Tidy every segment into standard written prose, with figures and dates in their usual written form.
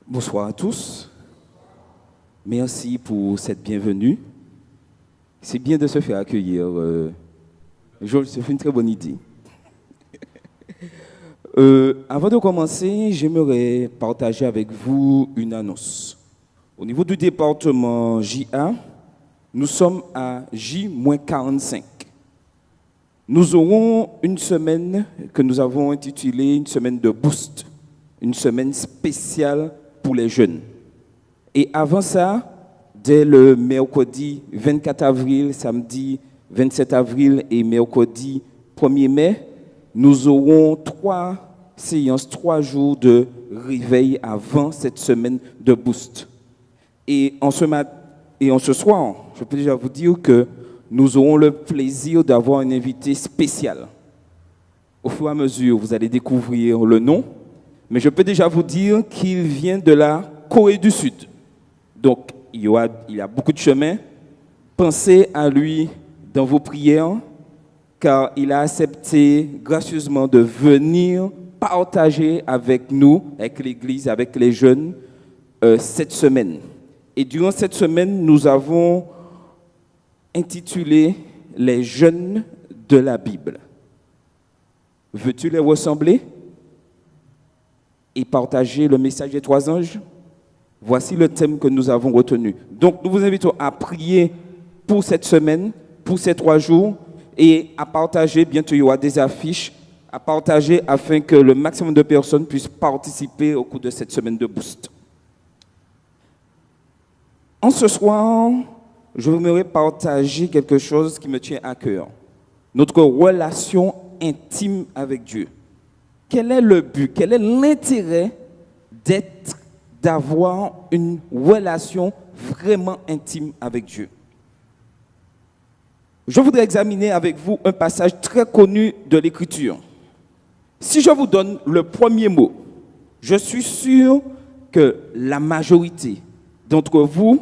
Bonsoir à tous. Merci pour cette bienvenue. C'est bien de se faire accueillir. Georges, c'est une très bonne idée. Avant de commencer, j'aimerais partager avec vous une annonce. Au niveau du département JA, nous sommes à J-45. Nous aurons une semaine que nous avons intitulée une semaine de boost, une semaine spéciale pour les jeunes. Et avant ça, dès le mercredi 24 avril, samedi 27 avril et mercredi 1er mai, nous aurons 3 séances, 3 jours de réveil avant cette semaine de boost. Et en ce soir, je peux déjà vous dire que nous aurons le plaisir d'avoir un invité spécial. Au fur et à mesure, vous allez découvrir le nom, mais je peux déjà vous dire qu'il vient de la Corée du Sud. Donc, il y a beaucoup de chemin. Pensez à lui dans vos prières, car il a accepté gracieusement de venir partager avec nous, avec l'Église, avec les jeunes, cette semaine. Et durant cette semaine, nous avons intitulé « Les jeunes de la Bible ». Veux-tu les ressembler et partager le message des 3 anges? Voici le thème que nous avons retenu. Donc, nous vous invitons à prier pour cette semaine, pour ces 3 jours, et à partager. Bientôt, il y aura des affiches à partager afin que le maximum de personnes puissent participer au cours de cette semaine de boost. En ce soir, je voudrais partager quelque chose qui me tient à cœur. Notre relation intime avec Dieu. Quel est le but? Quel est l'intérêt d'avoir une relation vraiment intime avec Dieu? Je voudrais examiner avec vous un passage très connu de l'Écriture. Si je vous donne le premier mot, je suis sûr que la majorité d'entre vous,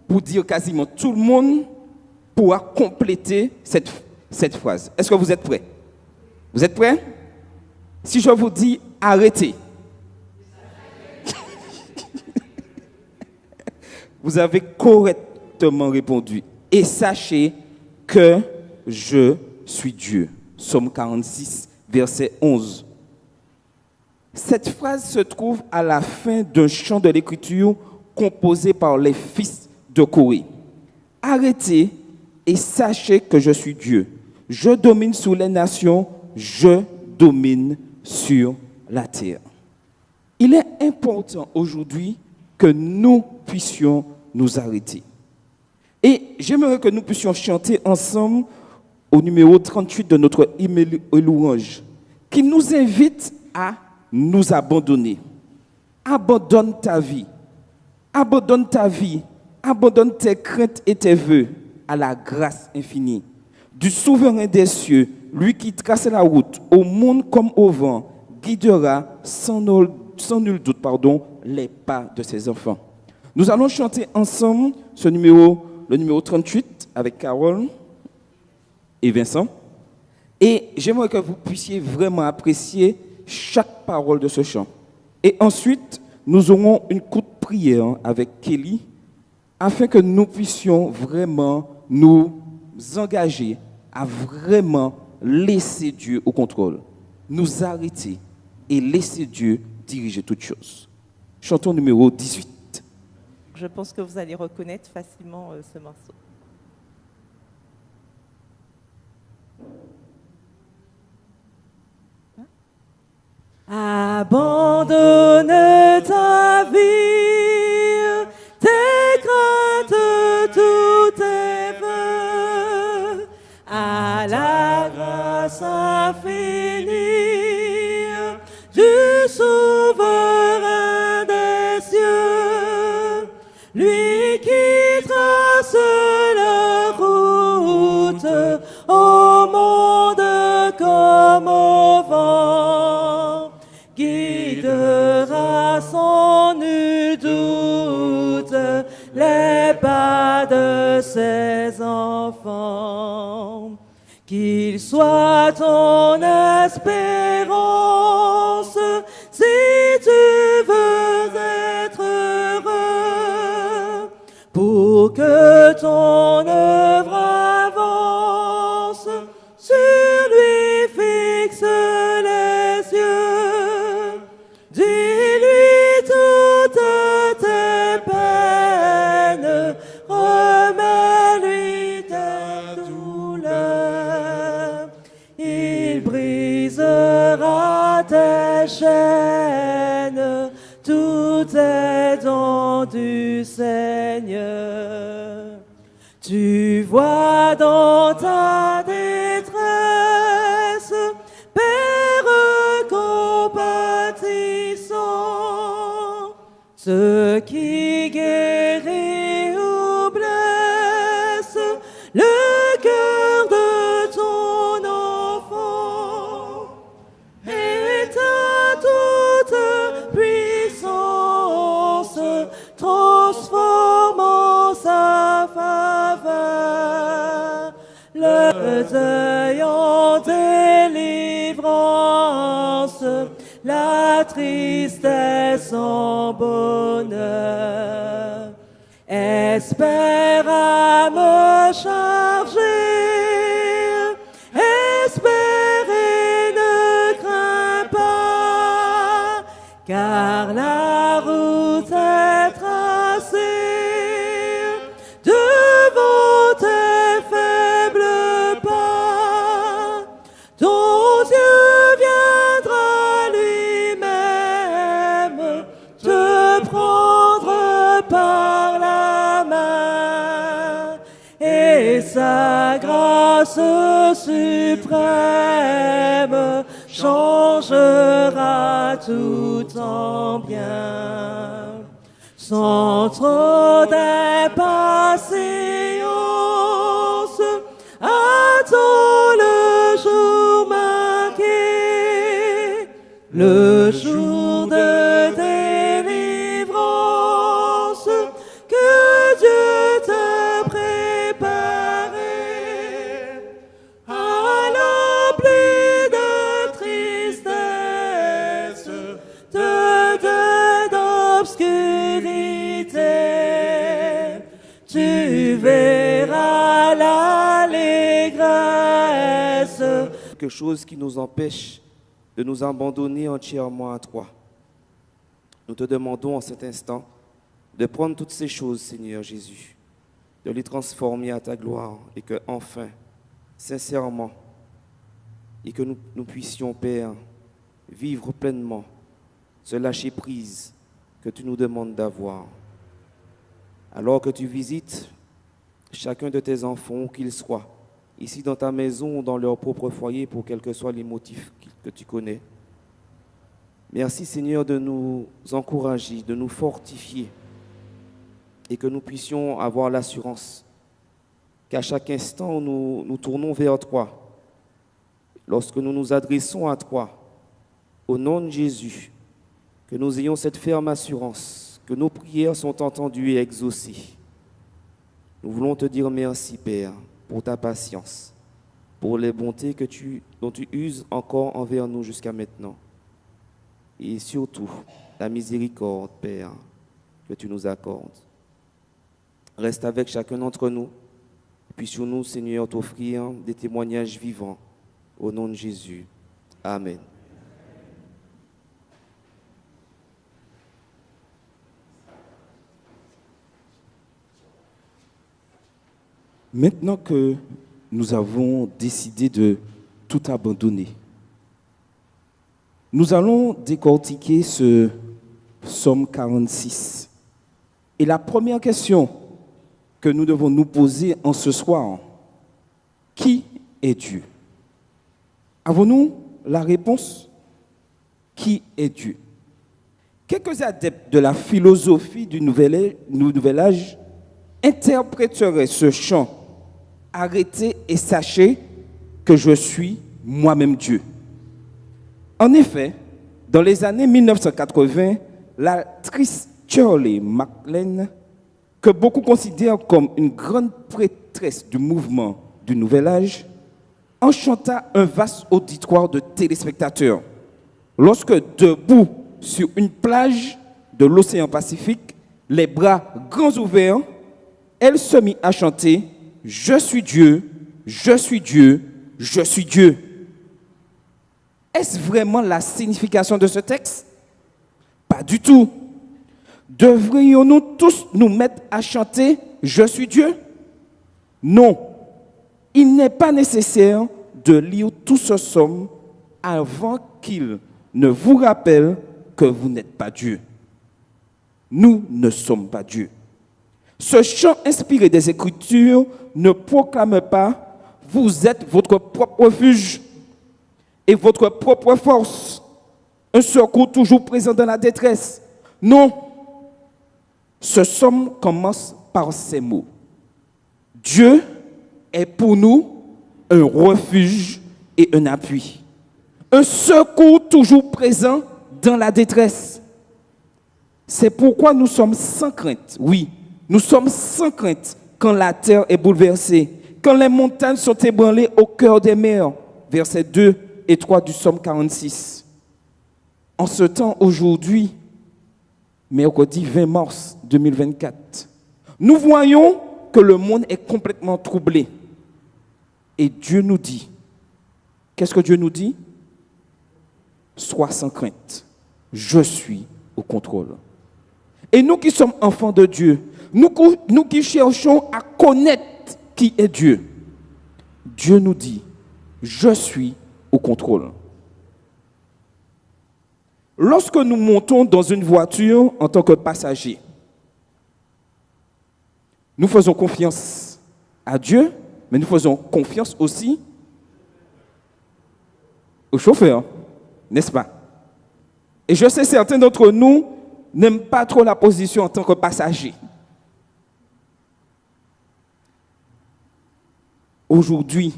pour dire quasiment tout le monde, pourra compléter cette phrase. Est-ce que vous êtes prêts? Vous êtes prêts? Si je vous dis arrêtez, vous avez correctement répondu. Et sachez que je suis Dieu. Psaume 46, verset 11. Cette phrase se trouve à la fin d'un chant de l'Écriture composé par les fils de Corée. Arrêtez et sachez que je suis Dieu. Je domine sur les nations, je domine sur la terre. Il est important aujourd'hui que nous puissions nous arrêter. Et j'aimerais que nous puissions chanter ensemble au numéro 38 de notre hymne louange, qui nous invite à nous abandonner. Abandonne ta vie. Abandonne ta vie. Abandonne tes craintes et tes vœux à la grâce infinie du souverain des cieux, lui qui trace la route au monde comme au vent, guidera sans nul doute les pas de ses enfants. Nous allons chanter ensemble le numéro 38 avec Carole et Vincent. Et j'aimerais que vous puissiez vraiment apprécier chaque parole de ce chant. Et ensuite, nous aurons une courte prière avec Kelly afin que nous puissions vraiment nous engager à vraiment laisser Dieu au contrôle, nous arrêter et laisser Dieu diriger toutes choses. Chantons numéro 18. Je pense que vous allez reconnaître facilement ce morceau. Abandonne ta vie, tes craintes, tous tes vœux, à la grâce infinie du souverain des cieux, lui qui trace la route au monde comme au vent, guidera sans nul doute les pas de ses enfants. Qu'il soit ton espérance, si tu veux être pour que ton œuvre avance. Sur lui fixe les yeux. Dis-lui toutes tes peines. Remets-lui ta douleur. Il brisera tes chaînes. Tout est don du Seigneur. Tu vois dans ta détresse, Père compatissant, ce qui guérit ou blesse le cœur de ton enfant. Et ta toute puissance transforme en sa faveur le deuil en délivrance, la tristesse en bonheur. Espère à me charger, espère et ne crains pas, car la route est tracée devant tes faibles pas. Ton Dieu viendra lui-même te prendre par la main, et sa grâce suprême changera tout en bien. Sans trop d'impatience, attends le jour marqué, le jour de délivrance que Dieu t'a préparé. Alors plus de tristesse, d'obscurité, tu verras l'allégresse. Quelque chose qui nous empêche de nous abandonner entièrement à toi. Nous te demandons en cet instant de prendre toutes ces choses, Seigneur Jésus, de les transformer à ta gloire et que enfin, sincèrement, et que nous puissions, Père, vivre pleinement ce lâcher-prise que tu nous demandes d'avoir. Alors que tu visites chacun de tes enfants, où qu'ils soient, ici dans ta maison ou dans leur propre foyer, pour quels que soient les motifs que tu connais. Merci Seigneur de nous encourager, de nous fortifier et que nous puissions avoir l'assurance qu'à chaque instant nous tournons vers toi. Lorsque nous nous adressons à toi, au nom de Jésus, que nous ayons cette ferme assurance que nos prières sont entendues et exaucées. Nous voulons te dire merci, Père, pour ta patience, pour les bontés dont tu uses encore envers nous jusqu'à maintenant. Et surtout, la miséricorde, Père, que tu nous accordes. Reste avec chacun d'entre nous. Puissions-nous, Seigneur, t'offrir des témoignages vivants. Au nom de Jésus. Amen. Maintenant que nous avons décidé de tout abandonner, nous allons décortiquer ce psaume 46. Et la première question que nous devons nous poser en ce soir, qui est Dieu? Avons-nous la réponse? Qui est Dieu? Quelques adeptes de la philosophie du Nouvel Âge interpréteraient ce chant: arrêtez et sachez que je suis moi-même Dieu. En effet, dans les années 1980, l'actrice Shirley MacLaine, que beaucoup considèrent comme une grande prêtresse du mouvement du Nouvel Âge, enchanta un vaste auditoire de téléspectateurs lorsque, debout sur une plage de l'océan Pacifique, les bras grands ouverts, elle se mit à chanter « Je suis Dieu, je suis Dieu, je suis Dieu ». Est-ce vraiment la signification de ce texte? Pas du tout. Devrions-nous tous nous mettre à chanter « Je suis Dieu » ? Non. Il n'est pas nécessaire de lire tout ce psaume avant qu'il ne vous rappelle que vous n'êtes pas Dieu. Nous ne sommes pas Dieu. Ce chant inspiré des Écritures ne proclame pas « Vous êtes votre propre refuge et votre propre force, un secours toujours présent dans la détresse. » Non. Ce psaume commence par ces mots. Dieu est pour nous un refuge et un appui, un secours toujours présent dans la détresse. C'est pourquoi nous sommes sans crainte. Oui, nous sommes sans crainte quand la terre est bouleversée, quand les montagnes sont ébranlées au cœur des mers. Versets 2 et 3 du psaume 46. En ce temps, aujourd'hui, mercredi 20 mars 2024, nous voyons que le monde est complètement troublé. Et Dieu nous dit, qu'est-ce que Dieu nous dit? Sois sans crainte, je suis au contrôle. Et nous qui sommes enfants de Dieu, nous qui cherchons à connaître qui est Dieu, Dieu nous dit, je suis au contrôle. Lorsque nous montons dans une voiture en tant que passagers, nous faisons confiance à Dieu, mais nous faisons confiance aussi au chauffeur, n'est-ce pas? Et je sais certains d'entre nous n'aiment pas trop la position en tant que passager. Aujourd'hui,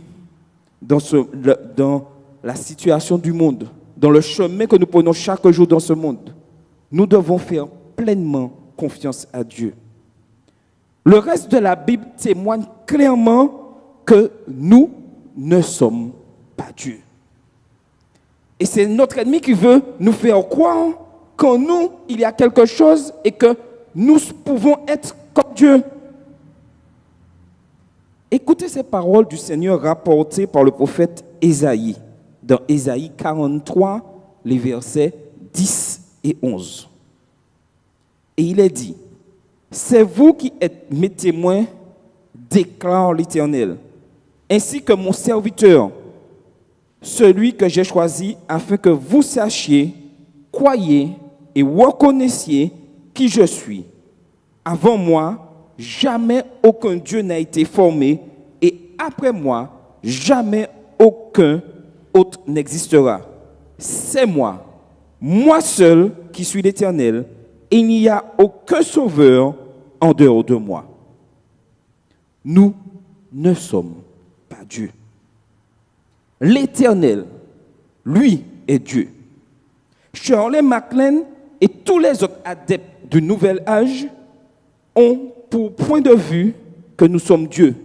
dans la situation du monde, dans le chemin que nous prenons chaque jour dans ce monde, nous devons faire pleinement confiance à Dieu. Le reste de la Bible témoigne clairement que nous ne sommes pas Dieu. Et c'est notre ennemi qui veut nous faire croire qu'en nous, il y a quelque chose et que nous pouvons être comme Dieu. Écoutez ces paroles du Seigneur rapportées par le prophète Ésaïe, dans Ésaïe 43, les versets 10 et 11. Et il est dit, « C'est vous qui êtes mes témoins, déclare l'Éternel, ainsi que mon serviteur, celui que j'ai choisi, afin que vous sachiez, croyez et reconnaissiez qui je suis. Avant moi, jamais aucun Dieu n'a été formé, et après moi, jamais aucun autre n'existera. C'est moi, moi seul qui suis l'Éternel, et il n'y a aucun sauveur en dehors de moi. » Nous ne sommes pas Dieu. L'Éternel, lui, est Dieu. Shirley MacLaine et tous les autres adeptes du Nouvel Âge ont pour point de vue que nous sommes Dieu.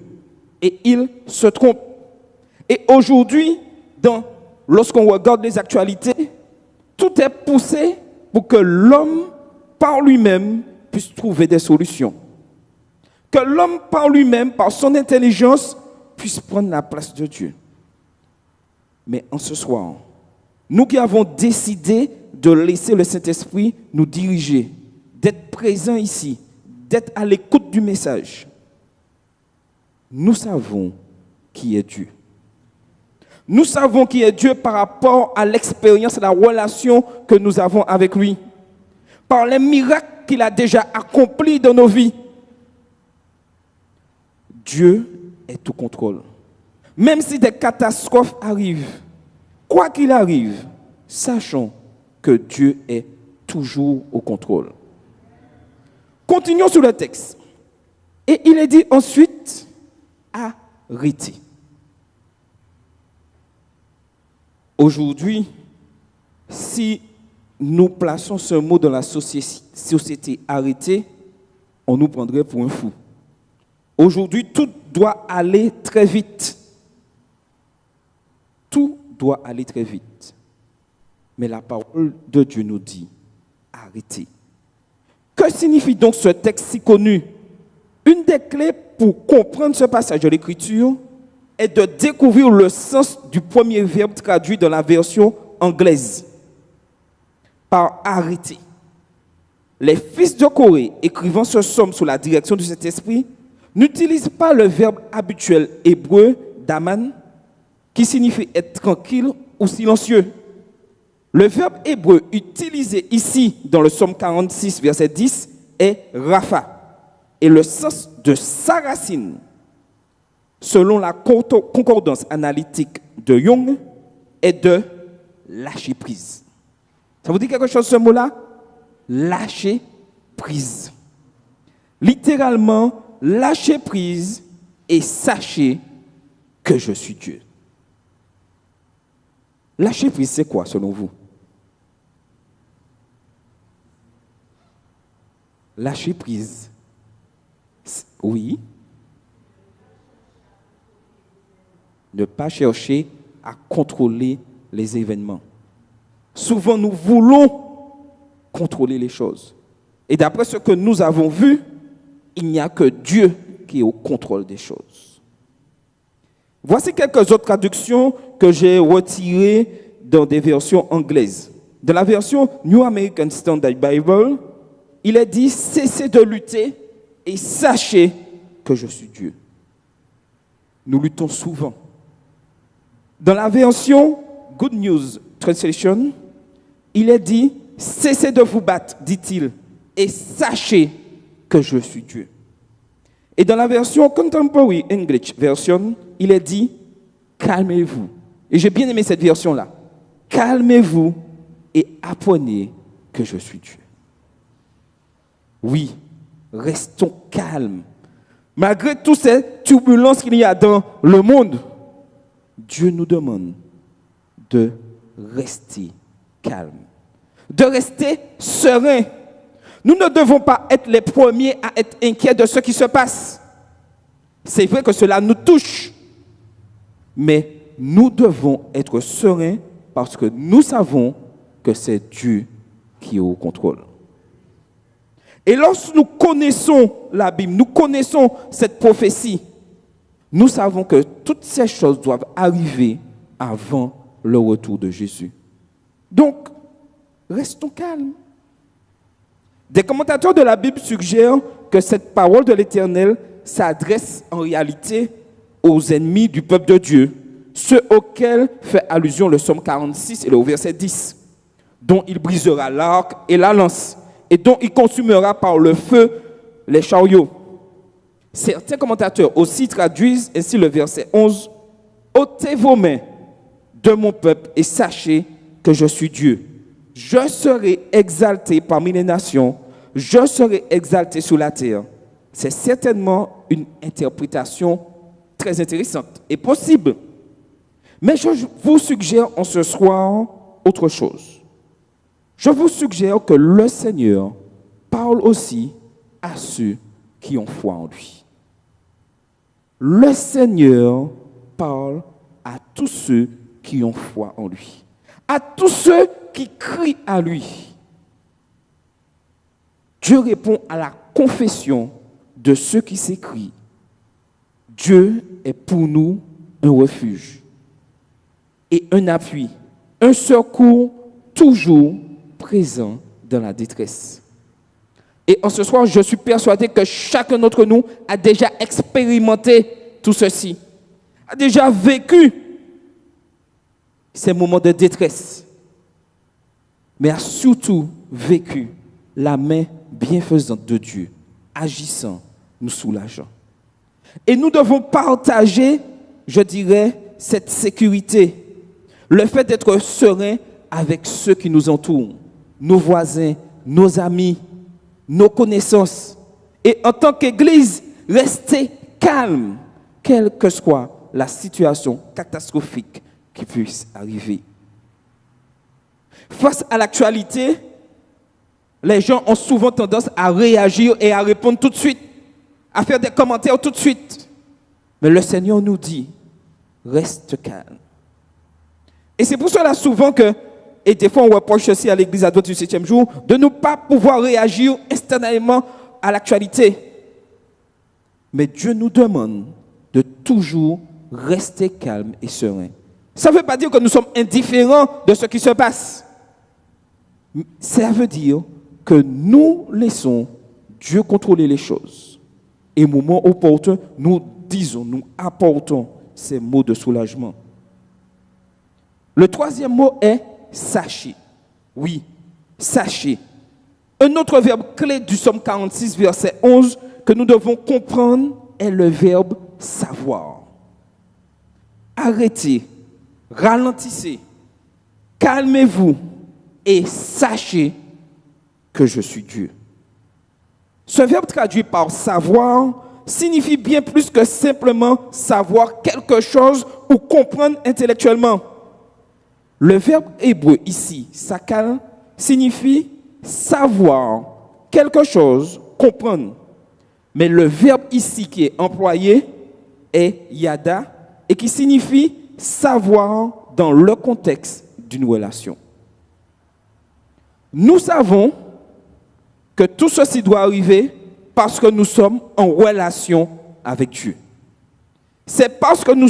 Et ils se trompent. Et aujourd'hui, lorsqu'on regarde les actualités, tout est poussé pour que l'homme, par lui-même, puisse trouver des solutions. Que l'homme, par lui-même, par son intelligence, puisse prendre la place de Dieu. Mais en ce soir, nous qui avons décidé de laisser le Saint-Esprit nous diriger, d'être présents ici, d'être à l'écoute du message, nous savons qui est Dieu. Nous savons qui est Dieu par rapport à l'expérience, la relation que nous avons avec lui, par les miracles qu'il a déjà accomplis dans nos vies. Dieu est au contrôle. Même si des catastrophes arrivent, quoi qu'il arrive, sachons que Dieu est toujours au contrôle. Continuons sur le texte. Et il est dit ensuite, arrêtez. Aujourd'hui, si nous plaçons ce mot dans la société arrêtée, on nous prendrait pour un fou. Aujourd'hui, tout doit aller très vite. Tout doit aller très vite. Mais la parole de Dieu nous dit, arrêtez. Que signifie donc ce texte si connu? Une des clés pour comprendre ce passage de l'Écriture est de découvrir le sens du premier verbe traduit dans la version anglaise par arrêter. Les fils de Corée, écrivant ce psaume sous la direction du Saint-Esprit, n'utilisent pas le verbe habituel hébreu d'aman, qui signifie être tranquille ou silencieux. Le verbe hébreu utilisé ici dans le psaume 46, verset 10, est rapha. Et le sens de sa racine, selon la concordance analytique de Young, est de lâcher prise. Ça vous dit quelque chose ce mot-là? Lâcher prise. Littéralement, lâcher prise et sachez que je suis Dieu. Lâcher prise, c'est quoi selon vous? Lâcher prise. Oui. Ne pas chercher à contrôler les événements. Souvent, nous voulons contrôler les choses. Et d'après ce que nous avons vu, il n'y a que Dieu qui est au contrôle des choses. Voici quelques autres traductions que j'ai retirées dans des versions anglaises. Dans la version New American Standard Bible, il est dit « Cessez de lutter et sachez que je suis Dieu ». Nous luttons souvent. Dans la version Good News Translation, il est dit « Cessez de vous battre, dit-il, et sachez que je suis Dieu ». Et dans la version Contemporary English Version, il est dit « Calmez-vous ». Et j'ai bien aimé cette version-là. « Calmez-vous et apprenez que je suis Dieu ». Oui, restons calmes. Malgré toutes ces turbulences qu'il y a dans le monde, Dieu nous demande de rester calmes, de rester sereins. Nous ne devons pas être les premiers à être inquiets de ce qui se passe. C'est vrai que cela nous touche, mais nous devons être sereins parce que nous savons que c'est Dieu qui est au contrôle. Et lorsque nous connaissons la Bible, nous connaissons cette prophétie, nous savons que toutes ces choses doivent arriver avant le retour de Jésus. Donc, restons calmes. Des commentateurs de la Bible suggèrent que cette parole de l'Éternel s'adresse en réalité aux ennemis du peuple de Dieu, ceux auxquels fait allusion le psaume 46 et le verset 10, dont il brisera l'arc et la lance, et dont il consumera par le feu les chariots. Certains commentateurs aussi traduisent ainsi le verset 11, « Ôtez vos mains de mon peuple et sachez que je suis Dieu. Je serai exalté parmi les nations, je serai exalté sur la terre. » C'est certainement une interprétation très intéressante et possible. Mais je vous suggère en ce soir autre chose. Je vous suggère que le Seigneur parle aussi à ceux qui ont foi en lui. Le Seigneur parle à tous ceux qui ont foi en lui, à tous ceux qui crient à lui. Dieu répond à la confession de ceux qui s'écrient. Dieu est pour nous un refuge et un appui, un secours toujours présent dans la détresse. Et en ce soir, je suis persuadé que chacun d'entre nous a déjà expérimenté tout ceci, a déjà vécu ces moments de détresse, mais a surtout vécu la main bienfaisante de Dieu, agissant, nous soulageant. Et nous devons partager, je dirais, cette sécurité, le fait d'être serein avec ceux qui nous entourent, nos voisins, nos amis, nos connaissances. Et en tant qu'Église, rester calme, quelle que soit la situation catastrophique qui puisse arriver. Face à l'actualité, les gens ont souvent tendance à réagir et à répondre tout de suite, à faire des commentaires tout de suite. Mais le Seigneur nous dit, reste calme. Et c'est pour cela souvent que, et des fois on reproche aussi à l'Église adventiste du 7e jour, de ne pas pouvoir réagir instantanément à l'actualité. Mais Dieu nous demande de toujours rester calme et serein. Ça ne veut pas dire que nous sommes indifférents de ce qui se passe. Ça veut dire que nous laissons Dieu contrôler les choses. Et au moment opportun, nous disons, nous apportons ces mots de soulagement. Le troisième mot est sachez. Oui, sachez. Un autre verbe clé du psaume 46, verset 11, que nous devons comprendre est le verbe savoir. Arrêtez, ralentissez, calmez-vous et sachez que je suis Dieu. Ce verbe traduit par savoir signifie bien plus que simplement savoir quelque chose ou comprendre intellectuellement. Le verbe hébreu ici, sakal, signifie savoir quelque chose, comprendre. Mais le verbe ici qui est employé est yada et qui signifie savoir dans le contexte d'une relation. Nous savons que tout ceci doit arriver parce que nous sommes en relation avec Dieu. C'est parce que nous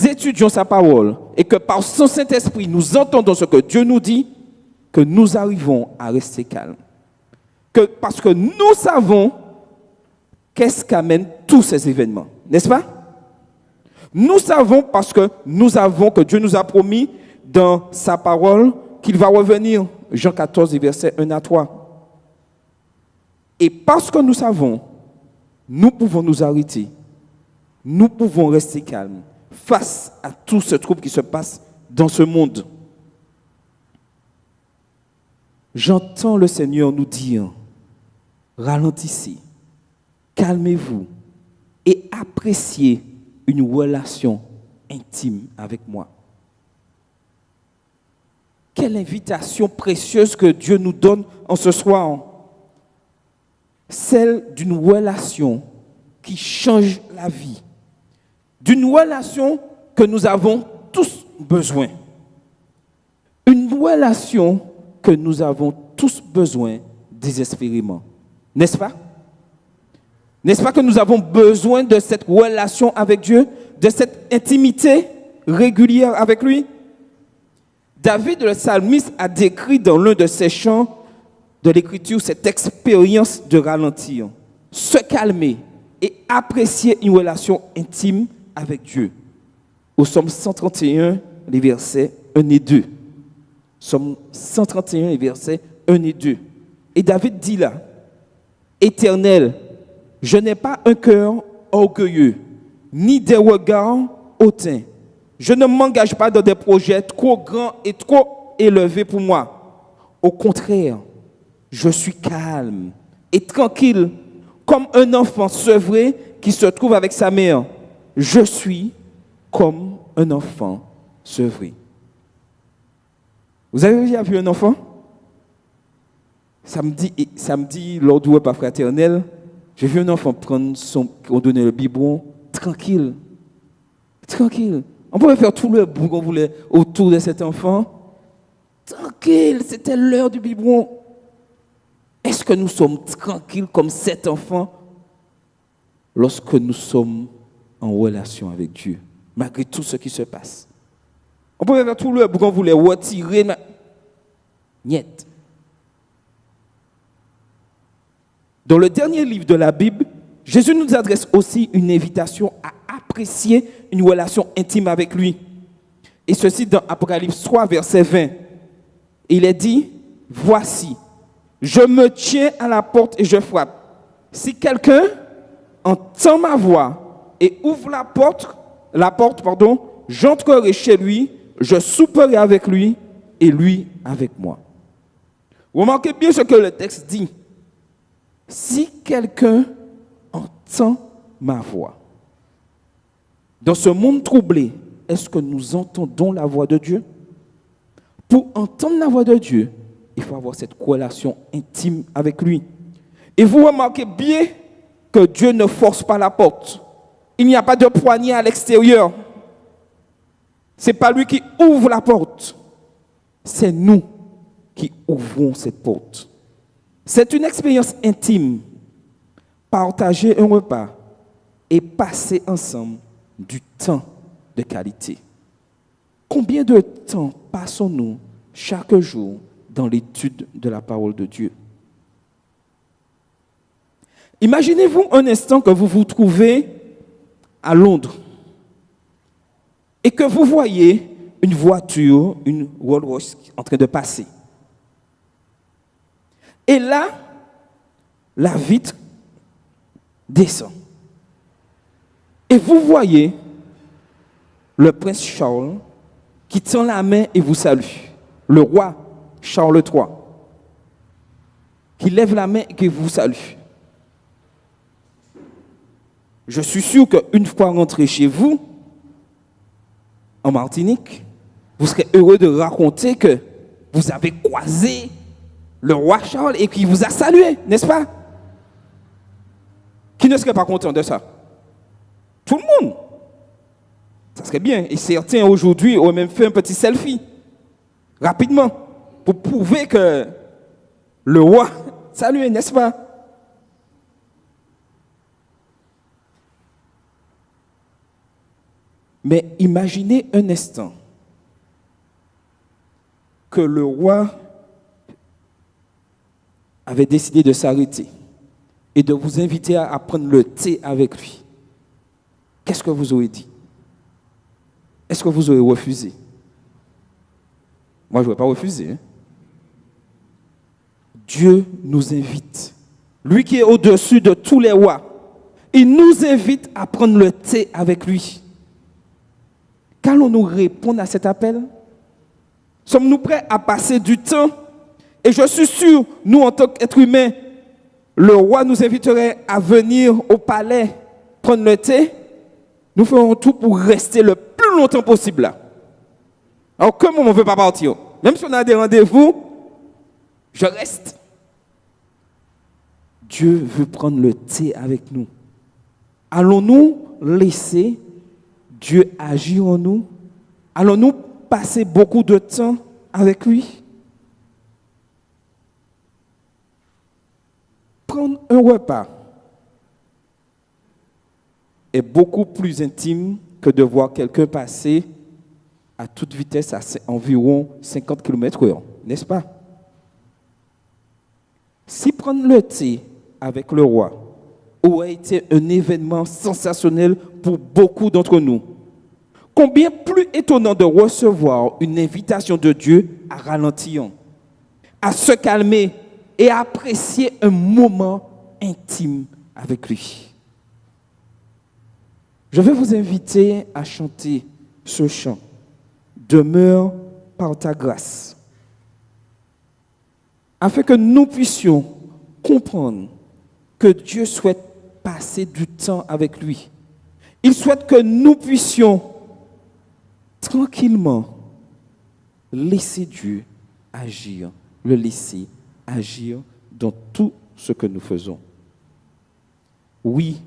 étudions sa parole et que par son Saint-Esprit, nous entendons ce que Dieu nous dit, que nous arrivons à rester calmes. Parce que nous savons qu'est-ce qu'amènent tous ces événements, n'est-ce pas? Nous savons parce que que Dieu nous a promis dans sa parole qu'il va revenir. Jean 14, versets 1 à 3. Et parce que nous savons, nous pouvons nous arrêter. Nous pouvons rester calmes face à tout ce trouble qui se passe dans ce monde. J'entends le Seigneur nous dire, ralentissez, calmez-vous et appréciez une relation intime avec moi. Quelle invitation précieuse que Dieu nous donne en ce soir. Celle d'une relation qui change la vie. D'une relation que nous avons tous besoin. Une relation que nous avons tous besoin désespérément. N'est-ce pas? N'est-ce pas que nous avons besoin de cette relation avec Dieu, de cette intimité régulière avec lui? David le psalmiste a décrit dans l'un de ses chants de l'Écriture cette expérience de ralentir, se calmer et apprécier une relation intime avec Dieu. Au psaume 131, les versets 1 et 2. Psaume 131, les versets 1 et 2. Et David dit là, « Éternel, je n'ai pas un cœur orgueilleux, ni des regards hautains. Je ne m'engage pas dans des projets trop grands et trop élevés pour moi. Au contraire, je suis calme et tranquille, comme un enfant sevré qui se trouve avec sa mère. Je suis comme un enfant sevré. » Vous avez déjà vu un enfant? Samedi, lors du repas fraternel, j'ai vu un enfant on donnait le biberon, tranquille. Tranquille. On pouvait faire tout le bruit qu'on voulait autour de cet enfant. Tranquille, c'était l'heure du biberon. Est-ce que nous sommes tranquilles comme cet enfant lorsque nous sommes en relation avec Dieu, malgré tout ce qui se passe? On pouvait faire tout le bruit qu'on voulait retirer, mais niet. Dans le dernier livre de la Bible, Jésus nous adresse aussi une invitation à apprécier une relation intime avec lui. Et ceci dans Apocalypse 3, verset 20. Il est dit, « Voici, je me tiens à la porte et je frappe. Si quelqu'un entend ma voix et ouvre la porte, j'entrerai chez lui, je souperai avec lui et lui avec moi. » Remarquez bien ce que le texte dit. Si quelqu'un entend ma voix. Dans ce monde troublé, est-ce que nous entendons la voix de Dieu? Pour entendre la voix de Dieu, il faut avoir cette relation intime avec lui. Et vous remarquez bien que Dieu ne force pas la porte. Il n'y a pas de poignée à l'extérieur. Ce n'est pas lui qui ouvre la porte. C'est nous qui ouvrons cette porte. C'est une expérience intime. partager un repas et passer ensemble du temps de qualité. Combien de temps passons-nous chaque jour dans l'étude de la parole de Dieu? Imaginez-vous un instant que vous vous trouvez à Londres et que vous voyez une voiture, une Rolls-Royce en train de passer. Et là, la vitre descend. Et vous voyez le prince Charles qui tend la main et vous salue. Le roi Charles III qui lève la main et qui vous salue. Je suis sûr qu'une fois rentré chez vous, en Martinique, vous serez heureux de raconter que vous avez croisé le roi Charles et qu'il vous a salué, n'est-ce pas? Qui ne serait pas content de ça? Tout le monde. Ça serait bien. Et certains aujourd'hui auraient même fait un petit selfie, rapidement, pour prouver que le roi saluait, n'est-ce pas? Mais imaginez un instant que le roi avait décidé de s'arrêter et de vous inviter à prendre le thé avec lui. Qu'est-ce que vous aurez dit? Est-ce que vous aurez refusé? Moi, je ne vais pas refuser. Hein? Dieu nous invite. Lui qui est au-dessus de tous les rois, il nous invite à prendre le thé avec lui. Qu'allons-nous répondre à cet appel? Sommes-nous prêts à passer du temps? Et je suis sûr, nous en tant qu'êtres humains, le roi nous inviterait à venir au palais prendre le thé. Nous ferons tout pour rester le plus longtemps possible là. À aucun moment on ne veut pas partir. Même si on a des rendez-vous, je reste. Dieu veut prendre le thé avec nous. Allons-nous laisser Dieu agir en nous? Allons-nous passer beaucoup de temps avec lui? Prendre un repas est beaucoup plus intime que de voir quelqu'un passer à toute vitesse à environ 50 km/h, n'est-ce pas? Si prendre le thé avec le roi aurait été un événement sensationnel pour beaucoup d'entre nous, combien plus étonnant de recevoir une invitation de Dieu à ralentir, à se calmer et à apprécier un moment intime avec lui. Je vais vous inviter à chanter ce chant. Demeure par ta grâce. Afin que nous puissions comprendre que Dieu souhaite passer du temps avec lui. Il souhaite que nous puissions tranquillement laisser Dieu agir, le laisser agir dans tout ce que nous faisons. Oui,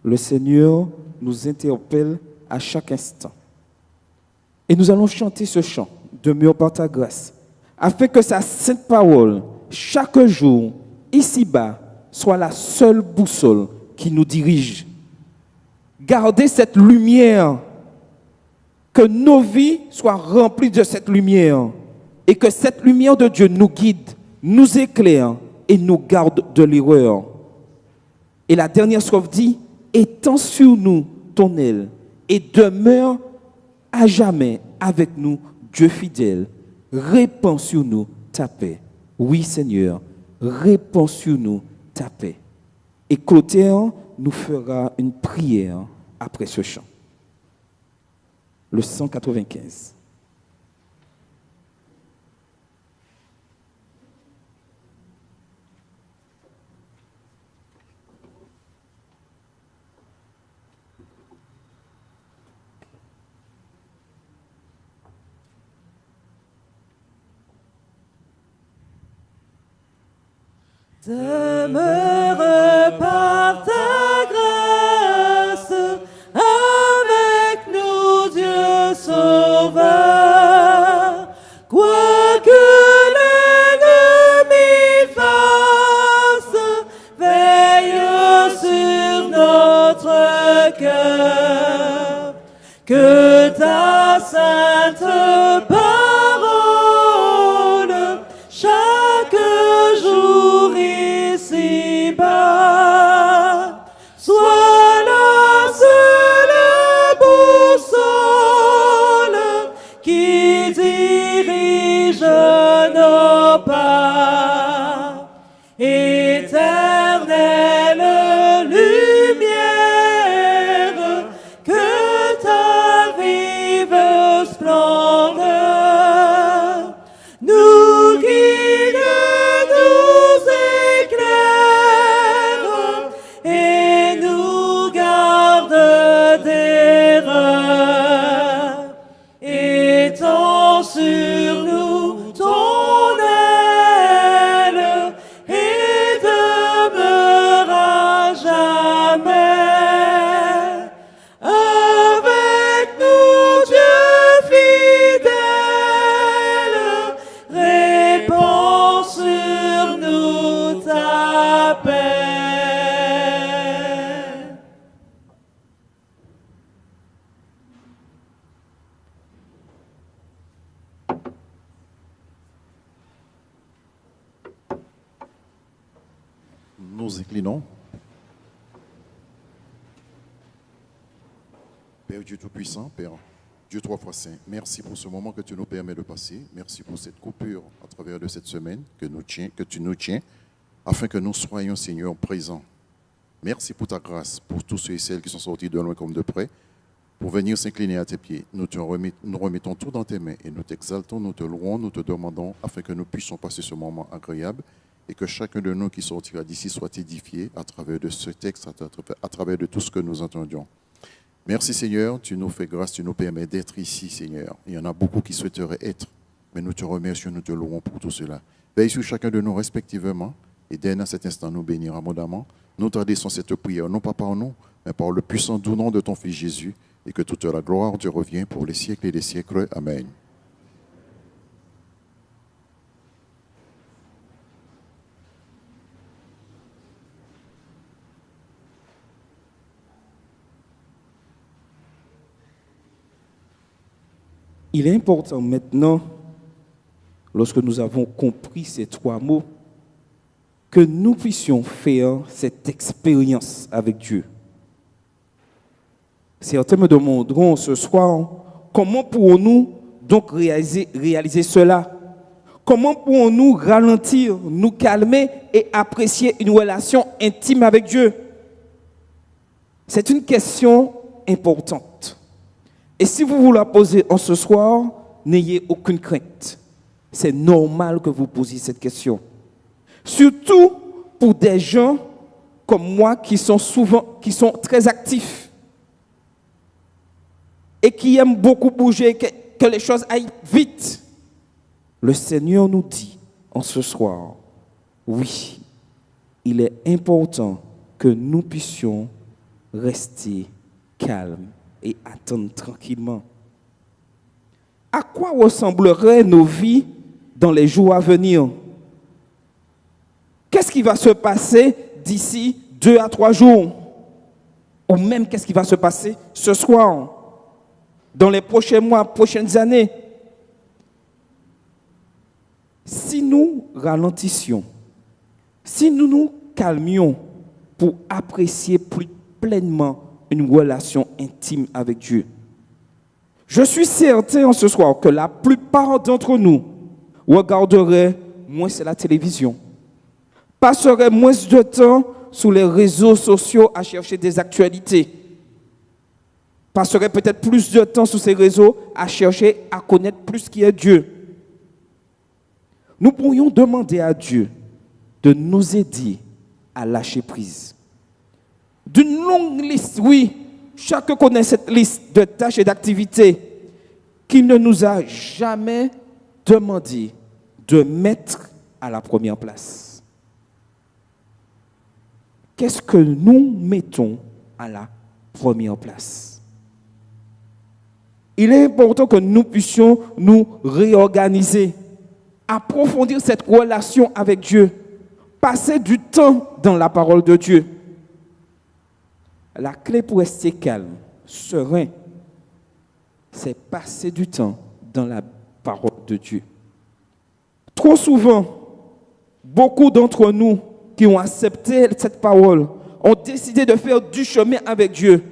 le Seigneur nous interpelle à chaque instant. Et nous allons chanter ce chant, Demeure par ta grâce, afin que sa sainte parole, chaque jour, ici-bas, soit la seule boussole qui nous dirige. Gardez cette lumière, que nos vies soient remplies de cette lumière et que cette lumière de Dieu nous guide, nous éclaire et nous garde de l'erreur. Et la dernière strophe dit, étends sur nous ton aile et demeure à jamais avec nous, Dieu fidèle. Répands sur nous ta paix. Oui, Seigneur, répands sur nous ta paix. Et Clotaire nous fera une prière après ce chant. Le 195. Demeure par ta grâce avec nous, Dieu sauveur. Quoi que l'ennemi fasse, veille sur éternelle lumière, que ta vive splendeur nous guide, nous éclaire et nous garde d'erreur. Étends sur nous ton aile et demeure à jamais avec nous, Dieu fidèle. Répands sur nous ta paix. Nous inclinons. Père Dieu Tout-Puissant, Père Dieu trois fois saint, merci pour ce moment que tu nous permets de passer. Merci pour cette coupure à travers de cette semaine que tu nous tiens, afin que nous soyons, Seigneur, présents. Merci pour ta grâce, pour tous ceux et celles qui sont sortis de loin comme de près, pour venir s'incliner à tes pieds. Nous remettons tout dans tes mains et nous t'exaltons, nous te louons, nous te demandons, afin que nous puissions passer ce moment agréable et que chacun de nous qui sortira d'ici soit édifié à travers de ce texte, à travers de tout ce que nous entendions. Merci Seigneur, tu nous fais grâce, tu nous permets d'être ici Seigneur. Il y en a beaucoup qui souhaiteraient être, mais nous te remercions, nous te louons pour tout cela. Veille sur chacun de nous respectivement et dès à cet instant nous bénir abondamment. Nous t'adressons cette prière, non pas par nous, mais par le puissant doux nom de ton Fils Jésus, et que toute la gloire te revient pour les siècles et les siècles. Amen. Il est important maintenant, lorsque nous avons compris ces trois mots, que nous puissions faire cette expérience avec Dieu. Certains me demanderont ce soir, comment pourrons-nous donc réaliser cela? Comment pourrons-nous ralentir, nous calmer et apprécier une relation intime avec Dieu? C'est une question importante. Et si vous vous la posez en ce soir, n'ayez aucune crainte. C'est normal que vous posiez cette question. Surtout pour des gens comme moi qui sont très actifs et qui aiment beaucoup bouger, que les choses aillent vite. Le Seigneur nous dit en ce soir, oui, il est important que nous puissions rester calmes et attendre tranquillement. À quoi ressembleraient nos vies dans les jours à venir? Qu'est-ce qui va se passer d'ici 2 à 3 jours? Ou même qu'est-ce qui va se passer ce soir, dans les prochains mois, prochaines années? Si nous ralentissions, si nous nous calmions pour apprécier plus pleinement une relation intime avec Dieu, je suis certain en ce soir que la plupart d'entre nous regarderaient moins la télévision, passeraient moins de temps sur les réseaux sociaux à chercher des actualités, passeraient peut-être plus de temps sur ces réseaux à chercher à connaître plus qui est Dieu. Nous pourrions demander à Dieu de nous aider à lâcher prise. D'une longue liste, oui, chacun connaît cette liste de tâches et d'activités qu'il ne nous a jamais demandé de mettre à la première place. Qu'est-ce que nous mettons à la première place? Il est important que nous puissions nous réorganiser, approfondir cette relation avec Dieu, passer du temps dans la parole de Dieu. La clé pour rester calme, serein, c'est passer du temps dans la parole de Dieu. Trop souvent, beaucoup d'entre nous qui ont accepté cette parole ont décidé de faire du chemin avec Dieu,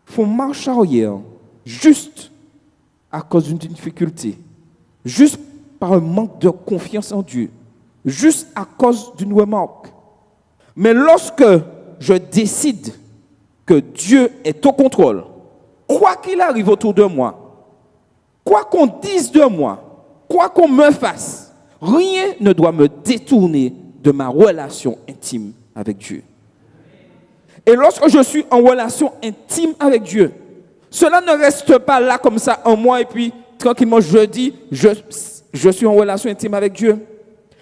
font marche arrière, juste à cause d'une difficulté, juste par un manque de confiance en Dieu, juste à cause d'une remarque, Mais lorsque je décide que Dieu est au contrôle, quoi qu'il arrive autour de moi, quoi qu'on dise de moi, quoi qu'on me fasse, rien ne doit me détourner de ma relation intime avec Dieu. Et lorsque je suis en relation intime avec Dieu, cela ne reste pas là comme ça en moi et puis tranquillement je dis je suis en relation intime avec Dieu.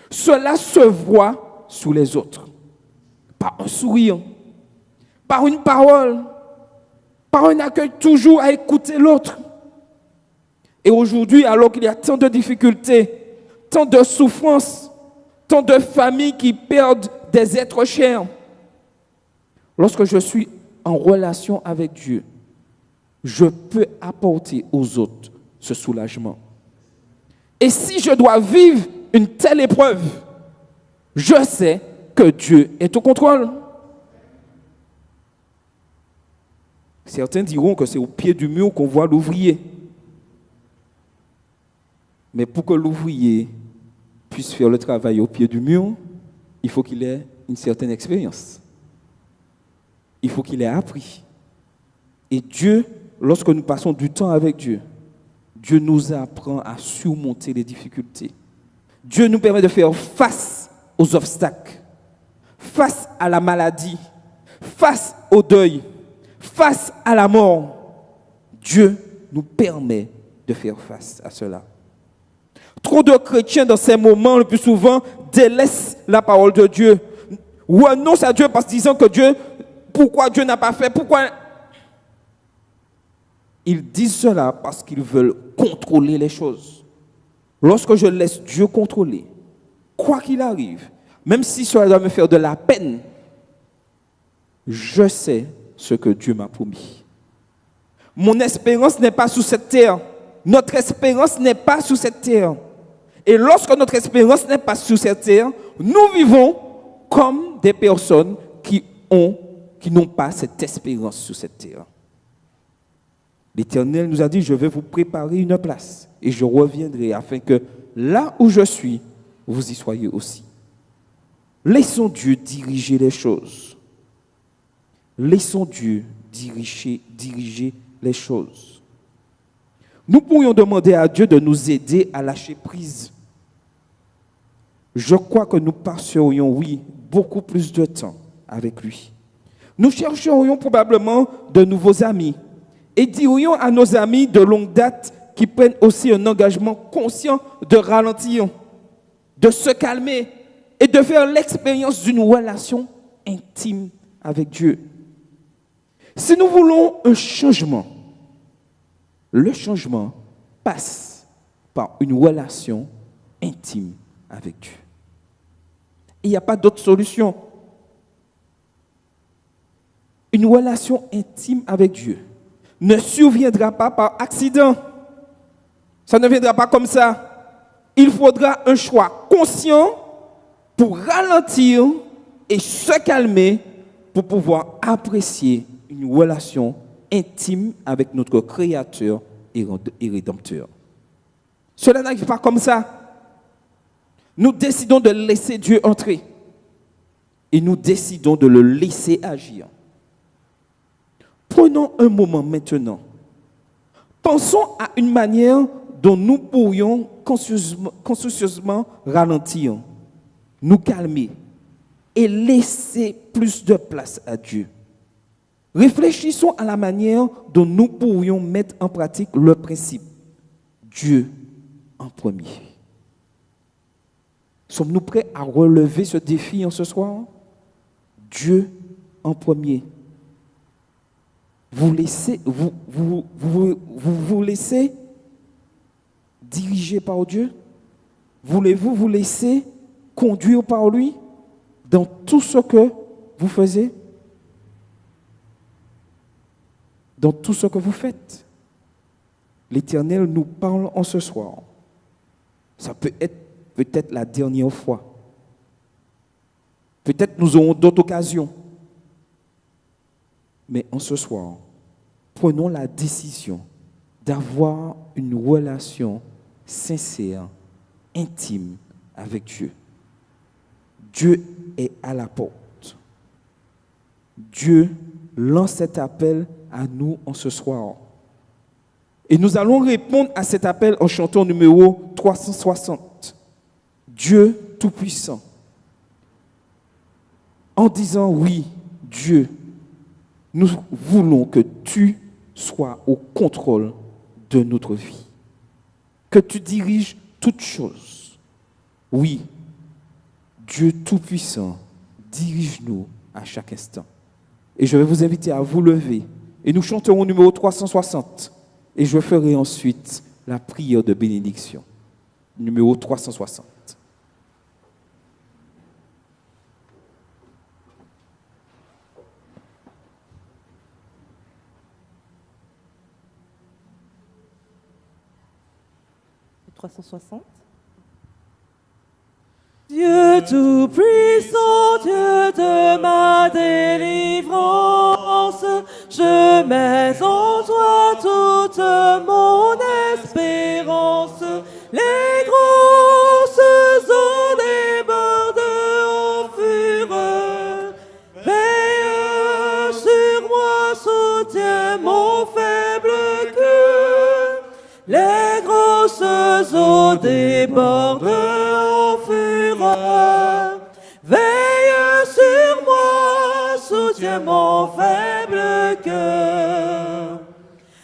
Cela se voit sous les autres. Par un sourire, par une parole, par un accueil toujours à écouter l'autre. Et aujourd'hui, alors qu'il y a tant de difficultés, tant de souffrances, tant de familles qui perdent des êtres chers, lorsque je suis en relation avec Dieu, je peux apporter aux autres ce soulagement. Et si je dois vivre une telle épreuve, je sais que Dieu est au contrôle. Certains diront que c'est au pied du mur qu'on voit l'ouvrier. Mais pour que l'ouvrier puisse faire le travail au pied du mur, il faut qu'il ait une certaine expérience. Il faut qu'il ait appris. Et Dieu, lorsque nous passons du temps avec Dieu, Dieu nous apprend à surmonter les difficultés. Dieu nous permet de faire face aux obstacles, face à la maladie, face au deuil, face à la mort. Dieu nous permet de faire face à cela. Trop de chrétiens dans ces moments, le plus souvent, délaissent la parole de Dieu, renoncent à Dieu parce qu'ils disent que Dieu, pourquoi Dieu n'a pas fait, pourquoi... Ils disent cela parce qu'ils veulent contrôler les choses. Lorsque je laisse Dieu contrôler, quoi qu'il arrive, même si cela doit me faire de la peine, je sais ce que Dieu m'a promis. Mon espérance n'est pas sous cette terre. Notre espérance n'est pas sous cette terre. Et lorsque notre espérance n'est pas sous cette terre, nous vivons comme des personnes qui n'ont pas cette espérance sous cette terre. L'Éternel nous a dit, je vais vous préparer une place et je reviendrai afin que là où je suis, vous y soyez aussi. Laissons Dieu diriger les choses. Laissons Dieu diriger les choses. Nous pourrions demander à Dieu de nous aider à lâcher prise. Je crois que nous passerions, oui, beaucoup plus de temps avec lui. Nous chercherions probablement de nouveaux amis et dirions à nos amis de longue date qui prennent aussi un engagement conscient de ralentir, de se calmer et de faire l'expérience d'une relation intime avec Dieu. Si nous voulons un changement, le changement passe par une relation intime avec Dieu. Il n'y a pas d'autre solution. Une relation intime avec Dieu ne surviendra pas par accident. Ça ne viendra pas comme ça. Il faudra un choix conscient pour ralentir et se calmer pour pouvoir apprécier une relation intime avec notre Créateur et Rédempteur. Cela n'arrive pas comme ça. Nous décidons de laisser Dieu entrer et nous décidons de le laisser agir. Prenons un moment maintenant. Pensons à une manière dont nous pourrions consciencieusement ralentir, nous calmer et laisser plus de place à Dieu. Réfléchissons à la manière dont nous pourrions mettre en pratique le principe Dieu en premier. Sommes-nous prêts à relever ce défi en ce soir? Dieu en premier. Vous laissez diriger par Dieu? Voulez-vous vous laisser conduire par lui dans tout ce que vous faisiez? Dans tout ce que vous faites? L'Éternel nous parle en ce soir. Ça peut être peut-être la dernière fois. Peut-être nous aurons d'autres occasions. Mais en ce soir, prenons la décision d'avoir une relation sincère, intime avec Dieu. Dieu est à la porte. Dieu lance cet appel à nous en ce soir. Et nous allons répondre à cet appel en chantant numéro 360. Dieu Tout-Puissant. En disant oui, Dieu, nous voulons que tu sois au contrôle de notre vie. Que tu diriges toutes choses. Oui, Dieu Tout-Puissant, dirige-nous à chaque instant. Et je vais vous inviter à vous lever. Et nous chanterons numéro 360. Et je ferai ensuite la prière de bénédiction. Numéro 360. Le 360. Dieu Tout-Puissant, Dieu de ma délivrance, je mets en toi toute mon espérance. Les grosses eaux débordent en fureur. Veille sur moi, soutiens mon faible cœur. Les grosses eaux débordent en fureur. Veille sur moi, soutiens mon faible cœur.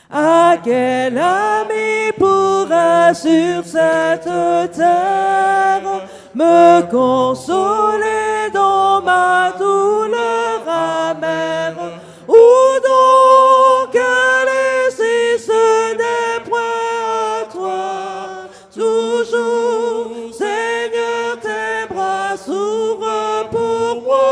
À quel ami pourra sur cette terre me consoler dans ma douleur amère? Où donc aller si ce n'est point à toi? Toujours, Seigneur, tes bras s'ouvrent pour moi.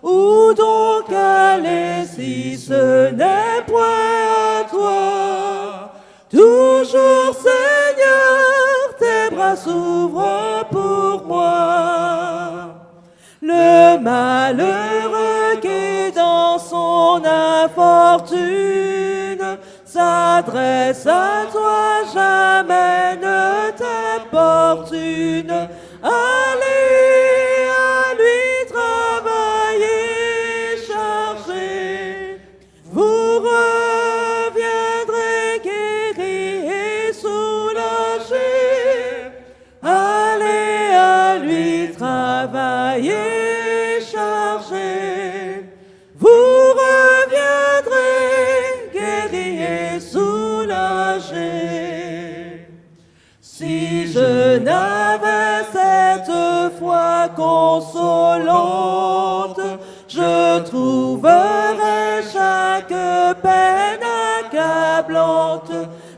Où donc aller si ce n'est point à toi? Toujours, Seigneur, tes bras s'ouvrent pour moi. Le malheureux qui dans son infortune s'adresse à toi, jamais ne t'importune. Allez à lui travailler chargé, vous reviendrez guéris et soulagés. Allez à lui travailler chargé, vous reviendrez guéris et soulagés. Si je n'avais cette foi consolante, je trouverais chaque peine accablante.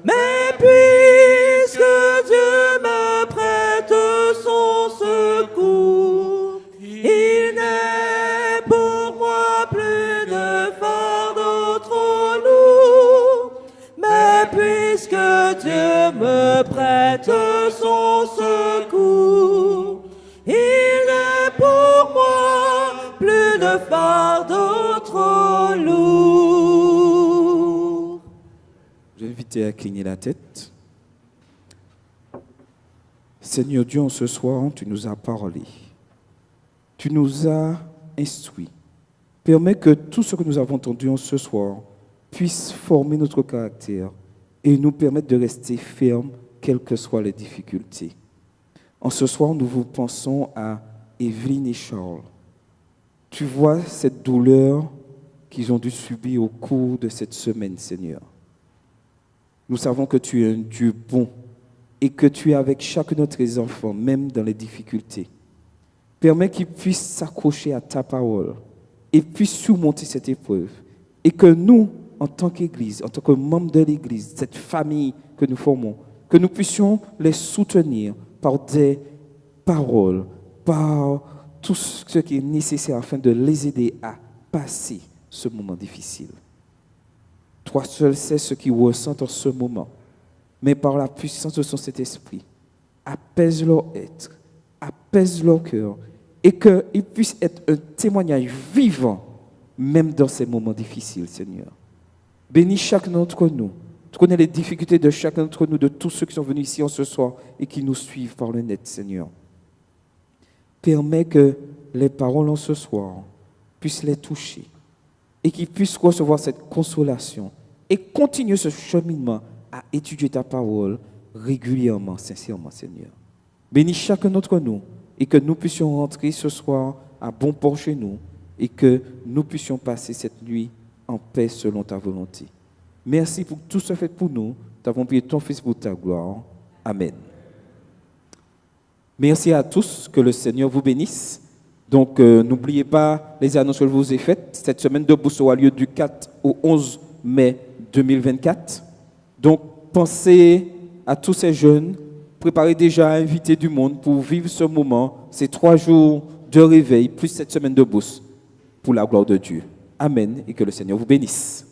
Mais puisque Dieu me prête son secours, il n'est pour moi plus de fardeau trop lourd. Mais puisque Dieu me prête son secours, il n'est pour moi plus de fardeau trop lourd. Je vais inviter à cligner la tête. Seigneur Dieu, en ce soir, tu nous as parlé. Tu nous as instruits. Permets que tout ce que nous avons entendu en ce soir puisse former notre caractère et nous permettre de rester fermes, quelles que soient les difficultés. En ce soir, nous vous pensons à Evelyne et Charles. Tu vois cette douleur qu'ils ont dû subir au cours de cette semaine, Seigneur. Nous savons que tu es un Dieu bon et que tu es avec chacun de tes enfants, même dans les difficultés. Permets qu'ils puissent s'accrocher à ta parole et puissent surmonter cette épreuve. Et que nous, en tant qu'Église, en tant que membres de l'Église, cette famille que nous formons, que nous puissions les soutenir par des paroles, par tout ce qui est nécessaire afin de les aider à passer ce moment difficile. Toi seul sais ce qu'ils ressentent en ce moment, mais par la puissance de son Saint-Esprit, apaise leur être, apaise leur cœur, et qu'ils puissent être un témoignage vivant, même dans ces moments difficiles, Seigneur. Bénis chacun d'entre nous. Tu connais les difficultés de chacun d'entre nous, de tous ceux qui sont venus ici en ce soir et qui nous suivent par le net, Seigneur. Permets que les paroles en ce soir puisse les toucher et qu'ils puissent recevoir cette consolation et continuer ce cheminement à étudier ta parole régulièrement, sincèrement, Seigneur. Bénis chacun d'entre nous et que nous puissions rentrer ce soir à bon port chez nous et que nous puissions passer cette nuit en paix selon ta volonté. Merci pour tout ce fait pour nous. Nous t'avons prié ton Fils pour ta gloire. Amen. Merci à tous, que le Seigneur vous bénisse. Donc, n'oubliez pas les annonces que je vous ai faites. Cette semaine de bourse aura lieu du 4 au 11 mai 2024. Donc, pensez à tous ces jeunes. Préparez déjà à inviter du monde pour vivre ce moment, ces 3 jours de réveil, plus cette semaine de bourse, pour la gloire de Dieu. Amen et que le Seigneur vous bénisse.